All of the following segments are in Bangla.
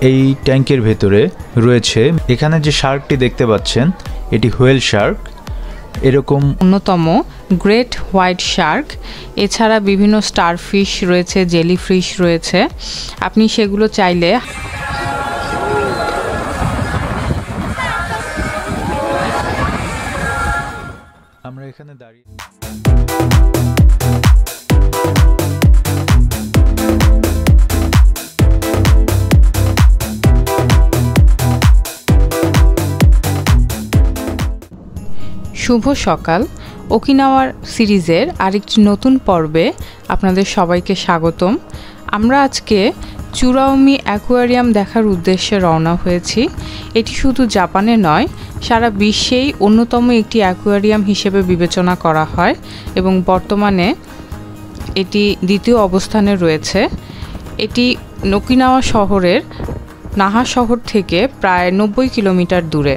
এই ট্যাঙ্কের ভেতরে রয়েছে। এখানে যে শার্কটি দেখতে পাচ্ছেন এটি হোয়েল শার্ক, এরকম অন্যতম গ্রেট হোয়াইট শার্ক। এছাড়া বিভিন্ন স্টারফিশ রয়েছে, জেলিফিশ রয়েছে, আপনি সেগুলো চাইলে আমরা এখানে দাঁড়িয়ে শুভ সকাল। ওকিনাওয়ার সিরিজের আরেকটি নতুন পর্বে আপনাদের সবাইকে স্বাগতম। আমরা আজকে চুরাউমি অ্যাকোয়ারিয়াম দেখার উদ্দেশ্যে রওনা হয়েছি। এটি শুধু জাপানে নয়, সারা বিশ্বেই অন্যতম একটি অ্যাকোয়ারিয়াম হিসেবে বিবেচনা করা হয় এবং বর্তমানে এটি দ্বিতীয় অবস্থানে রয়েছে। এটি ওকিনাওয়া শহরের নাহা শহর থেকে প্রায় 90 কিলোমিটার দূরে।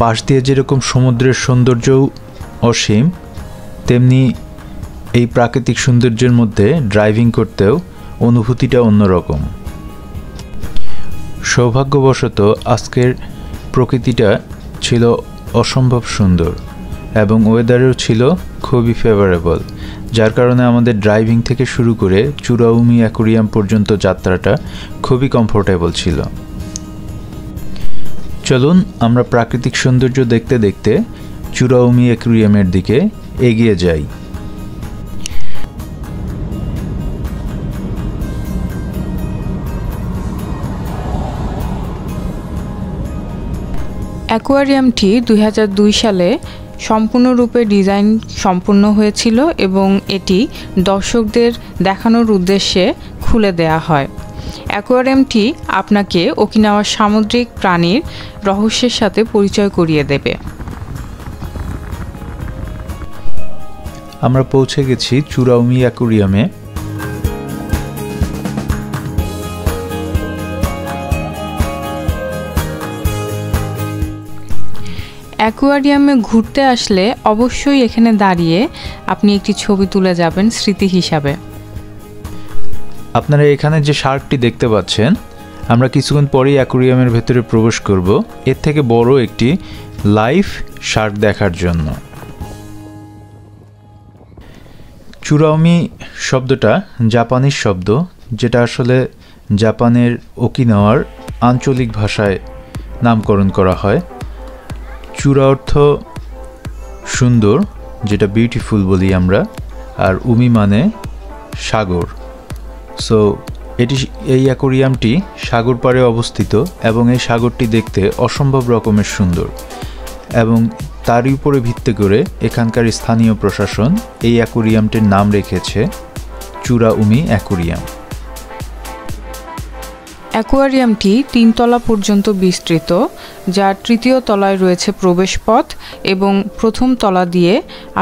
পাশ দিয়ে যেরকম সমুদ্রের সৌন্দর্যও অসীম, তেমনি এই প্রাকৃতিক সৌন্দর্যের মধ্যে ড্রাইভিং করতেও অনুভূতিটা অন্যরকম। সৌভাগ্যবশত আজকের প্রকৃতিটা ছিল অসম্ভব সুন্দর এবং ওয়েদারও ছিল খুবই ফেভারেবল, যার কারণে আমাদের ড্রাইভিং থেকে শুরু করে চুরাউমি অ্যাকোয়ারিয়াম পর্যন্ত যাত্রাটা খুবই কমফোর্টেবল ছিল। চলুন আমরা প্রাকৃতিক সৌন্দর্য দেখতে দেখতে চুরাউমি অ্যাকোয়ারিয়ামের দিকে এগিয়ে যাই। অ্যাকোয়ারিয়ামটি 2002 সালে সম্পূর্ণরূপে ডিজাইন সম্পূর্ণ হয়েছিল এবং এটি দর্শকদের দেখানোর উদ্দেশ্যে খুলে দেয়া হয়। অ্যাকোয়ারিয়ামটি আপনাকে ওকিনাওয়ার সামুদ্রিক প্রাণীর রহস্যের সাথে পরিচয় করিয়ে দেবে। আমরা পৌঁছে গেছি চুরাউমি অ্যাকোয়ারিয়ামে। অ্যাকোয়ারিয়ামে ঘুরতে আসলে অবশ্যই এখানে দাঁড়িয়ে আপনি একটি ছবি তুলে যাবেন স্মৃতি হিসাবে। আপনারা এখানে যে শার্কটি দেখতে পাচ্ছেন, আমরা কিছুক্ষণ পরেই অ্যাকোয়ারিয়ামের ভেতরে প্রবেশ করব এর থেকে বড় একটি লাইভ শার্ক দেখার জন্য। চুরাউমি শব্দটা জাপানিজ শব্দ, যেটা আসলে জাপানের ওকিনাওয়ার আঞ্চলিক ভাষায় নামকরণ করা হয়। চূড়া অর্থ সুন্দর, যেটা বিউটিফুল বলি আমরা, আর উমি মানে সাগর। সো এই অ্যাকোয়ারিয়ামটি সাগর পাড়ে অবস্থিত এবং এই সাগরটি দেখতে অসম্ভব রকমের সুন্দর, এবং তারই উপরে ভিত্তি করে এখানকার স্থানীয় প্রশাসন এই অ্যাকোয়ারিয়ামটির নাম রেখেছে চুরাউমি অ্যাকোয়ারিয়াম। অ্যাকোয়ারিয়ামটি 3 তলা পর্যন্ত বিস্তৃত, যার তৃতীয় তলায় রয়েছে প্রবেশপথ এবং প্রথম তলা দিয়ে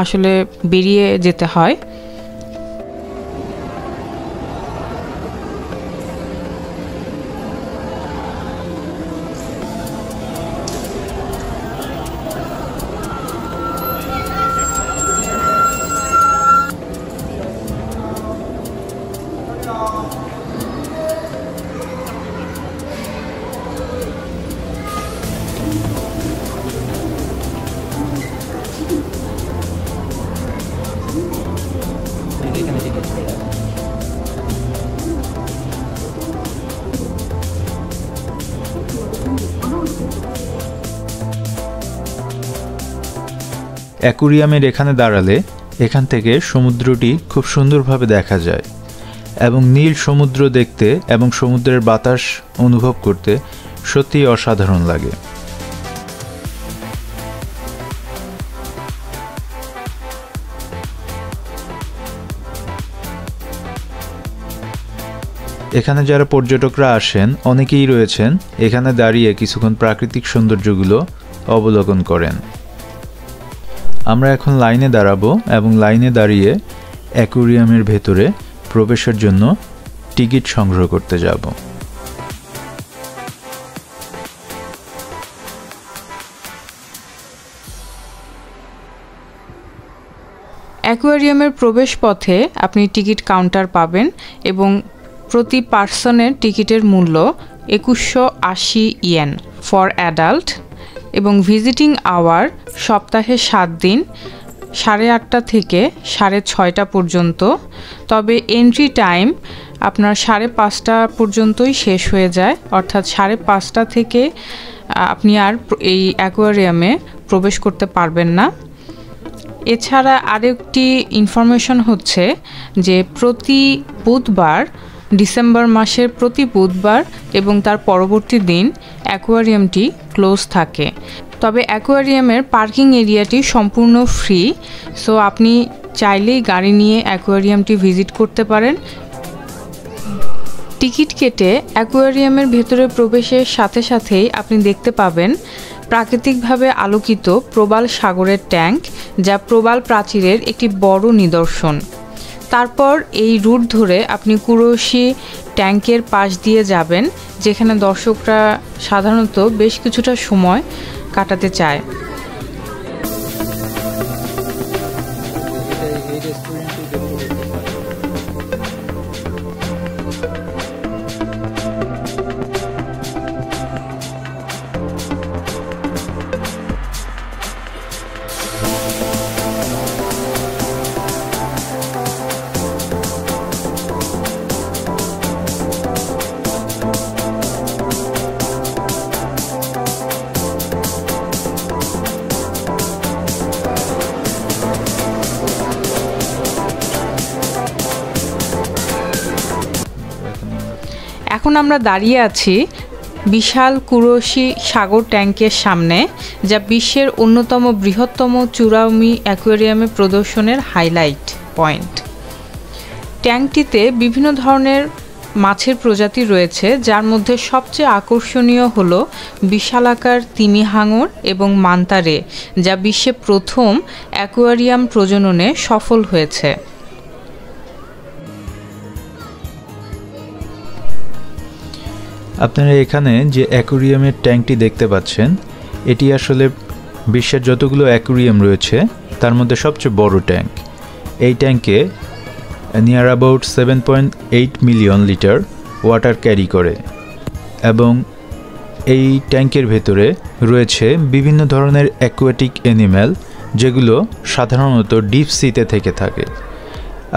আসলে বেরিয়ে যেতে হয়। অ্যাকোয়ারিয়ামের এখানে দাঁড়ালে এখান থেকে সমুদ্রটি খুব সুন্দরভাবে দেখা যায় এবং নীল সমুদ্র দেখতে এবং সমুদ্রের বাতাস অনুভব করতে সত্যিই অসাধারণ লাগে। এখানে যারা পর্যটকরা আসেন অনেকেই রয়েছেন এখানে দাঁড়িয়ে কিছুক্ষণ প্রাকৃতিক সৌন্দর্যগুলো অবলোকন করেন। আমরা এখন লাইনে দাঁড়াবো এবং লাইনে দাঁড়িয়ে অ্যাকোয়ারিয়ামের ভেতরে প্রবেশের জন্য টিকিট সংগ্রহ করতে যাব। অ্যাকোয়ারিয়ামের প্রবেশপথে আপনি টিকিট কাউন্টার পাবেন এবং প্রতি পার্সনের টিকিটের মূল্য 2180 ইয়েন ফর অ্যাডাল্ট এবং ভিজিটিং আওয়ার সপ্তাহে 7 দিন 8:30 থেকে 6:30 পর্যন্ত। তবে এন্ট্রি টাইম আপনার 5:30 পর্যন্তই শেষ হয়ে যায়, অর্থাৎ 5:30 থেকে আপনি আর এই অ্যাকোয়ারিয়ামে প্রবেশ করতে পারবেন না। এছাড়া আরেকটি ইনফরমেশন হচ্ছে যে প্রতি বুধবার, ডিসেম্বর মাসের প্রতি বুধবার এবং তার পরবর্তী দিন অ্যাকোয়ারিয়ামটি ক্লোজ থাকে। তবে অ্যাকোয়ারিয়ামের পার্কিং এরিয়াটি সম্পূর্ণ ফ্রি, সো আপনি চাইলেই গাড়ি নিয়ে অ্যাকোয়ারিয়ামটি ভিজিট করতে পারেন। টিকিট কেটে অ্যাকোয়ারিয়ামের ভেতরে প্রবেশের সাথে সাথেই আপনি দেখতে পাবেন প্রাকৃতিকভাবে আলোকিত প্রবাল সাগরের ট্যাঙ্ক, যা প্রবাল প্রাচীরের একটি বড় নিদর্শন। তারপর এই রুট ধরে আপনি কুরোশি ট্যাঙ্কের পাশ দিয়ে যাবেন, যেখানে দর্শকরা সাধারণত বেশ কিছুটা সময় কাটাতে চায়। এখন আমরা দাঁড়িয়ে আছি বিশাল কুরোশি সাগর ট্যাঙ্কের সামনে, যা বিশ্বের অন্যতম বৃহত্তম চূড়াউমি অ্যাকোয়ারিয়ামে প্রদর্শনের হাইলাইট পয়েন্ট। ট্যাঙ্কটিতে বিভিন্ন ধরনের মাছের প্রজাতি রয়েছে, যার মধ্যে সবচেয়ে আকর্ষণীয় হল বিশালাকার তিমি হাঙর এবং মান্তারে, যা বিশ্বে প্রথম অ্যাকোয়ারিয়াম প্রজননে সফল হয়েছে। আপনারা এখানে যে অ্যাকোয়ারিয়ামের ট্যাঙ্কটি দেখতে পাচ্ছেন, এটি আসলে বিশ্বের যতগুলো অ্যাকোয়ারিয়াম রয়েছে তার মধ্যে সবচেয়ে বড় ট্যাঙ্ক। এই ট্যাঙ্কে near about 7.8 million litre water carry করে এবং এই ট্যাঙ্কের ভেতরে রয়েছে বিভিন্ন ধরনের অ্যাকোয়াটিক অ্যানিম্যাল, যেগুলো সাধারণত ডিপ সিতে থেকে থাকে।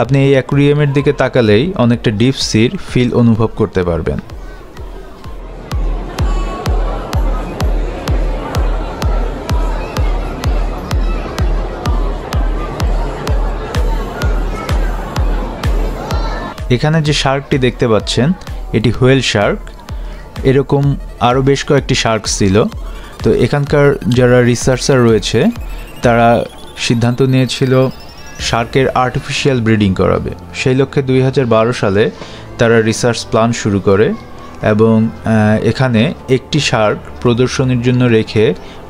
আপনি এই অ্যাকোয়ারিয়ামের দিকে তাকালেই অনেকটা ডিপ সির ফিল অনুভব করতে পারবেন। এখানে যে শার্কটি দেখতে পাচ্ছেন, এটি হোয়েল শার্ক। এরকম আরও বেশ কয়েকটি শার্ক ছিল। তো এখানকার যারা রিসার্চার রয়েছে তারা সিদ্ধান্ত নিয়েছিল শার্কের আর্টিফিশিয়াল ব্রিডিং করাবে। সেই লক্ষ্যে 2012 সালে তারা রিসার্চ প্ল্যান শুরু করে এবং এখানে একটি শার্ক প্রদর্শনীর জন্য রেখে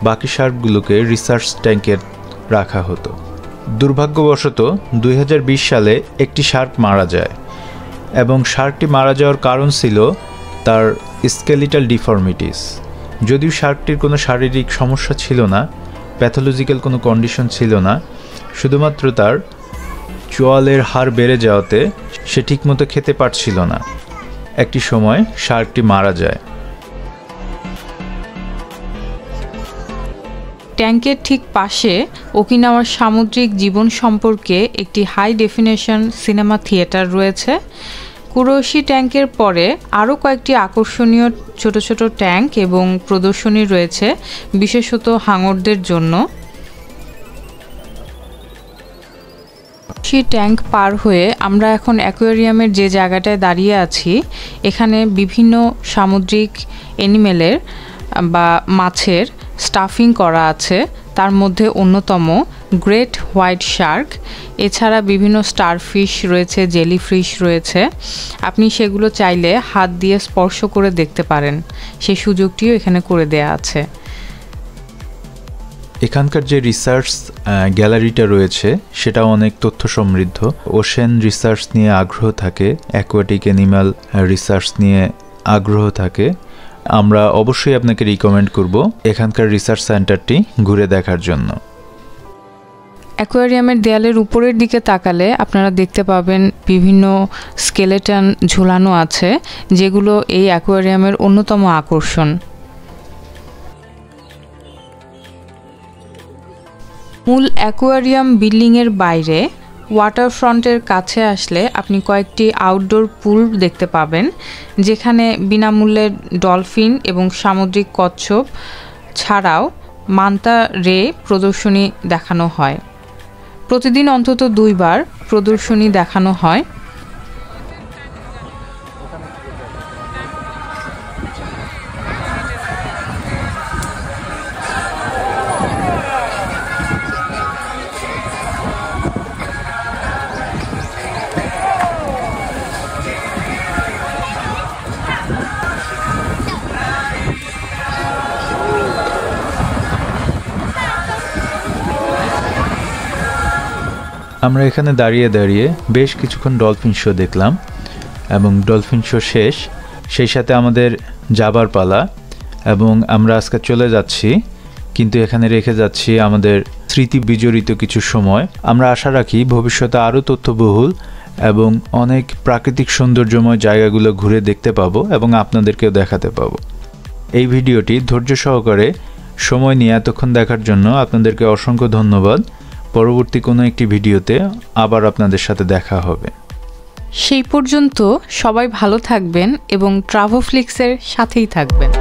বাকি শার্কগুলোকে রিসার্চ ট্যাঙ্কে রাখা হতো। দুর্ভাগ্যবশত 2020 সালে একটি শার্ক মারা যায় এবং শার্কটি মারা যাওয়ার কারণ ছিল তার স্কেলিটাল ডিফর্মিটিস। যদিও শার্কটির কোনো শারীরিক সমস্যা ছিল না, প্যাথোলজিক্যাল কোনো কন্ডিশন ছিল না, শুধুমাত্র তার চোয়ালের হাড় বেড়ে যাওয়াতে সে ঠিকমতো খেতে পারছিল না। একটি সময় শার্কটি মারা যায়। ট্যাঙ্কের ঠিক পাশে ওকিনাওয়ার সামুদ্রিক জীবন সম্পর্কে একটি হাই ডেফিনেশন সিনেমা থিয়েটার রয়েছে। কুরোশি ট্যাঙ্কের পরে আরও কয়েকটি আকর্ষণীয় ছোট ছোট ট্যাঙ্ক এবং প্রদর্শনী রয়েছে, বিশেষত হাঙরদের জন্য। সেই ট্যাঙ্ক পার হয়ে আমরা এখন অ্যাকোয়ারিয়ামের যে জায়গাটায় দাঁড়িয়ে আছি, এখানে বিভিন্ন সামুদ্রিক অ্যানিমেলের বা মাছের স্টাফিং করা আছে। তার মধ্যে অন্যতম গ্রেট হোয়াইট শার্ক, এছাড়া বিভিন্ন স্টারফিশ রয়েছে, জেলিফিশ রয়েছে। আপনি সেগুলো চাইলে হাত দিয়ে স্পর্শ করে দেখতে পারেন, সেই সুযোগটিও এখানে করে দেয়া আছে। এখানকার যে রিসার্চ গ্যালারিটা রয়েছে সেটাও অনেক তথ্য সমৃদ্ধ। ওশেন রিসার্চ নিয়ে আগ্রহ থাকে, অ্যাকোয়াটিক অ্যানিম্যাল রিসার্চ নিয়ে আগ্রহ থাকে। আমরা অবশ্যই আপনাকে রিকমেন্ড করব এখানকার রিসার্চ সেন্টারটি ঘুরে দেখার জন্য। অ্যাকোয়ারিয়ামের দেয়ালের উপরের দিকে তাকালে আপনারা দেখতে পাবেন বিভিন্ন স্কেলেটন ঝুলানো আছে, যেগুলো এই অ্যাকোয়ারিয়ামের অন্যতম আকর্ষণ। মূল অ্যাকোয়ারিয়াম বিল্ডিংয়ের বাইরে ওয়াটার ফ্রন্টের কাছে আসলে আপনি কয়েকটি আউটডোর পুল দেখতে পাবেন, যেখানে বিনামূল্যে ডলফিন এবং সামুদ্রিক কচ্ছপ ছাড়াও মান্তা রে প্রদর্শনী দেখানো হয়। প্রতিদিন অন্তত 2 বার প্রদর্শনী দেখানো হয়। আমরা এখানে দাঁড়িয়ে দাঁড়িয়ে বেশ কিছুক্ষণ ডলফিন শো দেখলাম এবং ডলফিন শো শেষ, সেই সাথে আমাদের যাবার পালা এবং আমরা আজকে চলে যাচ্ছি, কিন্তু এখানে রেখে যাচ্ছি আমাদের স্মৃতি বিজড়িত কিছু সময়। আমরা আশা রাখি ভবিষ্যতে আরও তথ্যবহুল এবং অনেক প্রাকৃতিক সৌন্দর্যময় জায়গাগুলো ঘুরে দেখতে পাবো এবং আপনাদেরকেও দেখাতে পাবো। এই ভিডিওটি ধৈর্য সহকারে সময় নিয়ে এতক্ষণ দেখার জন্য আপনাদেরকে অসংখ্য ধন্যবাদ। পরবর্তী কোনো একটি ভিডিওতে আবার আপনাদের সাথে দেখা হবে। সেই পর্যন্ত সবাই ভালো থাকবেন এবং ট্রাভোফ্লিক্সের সাথেই থাকবেন।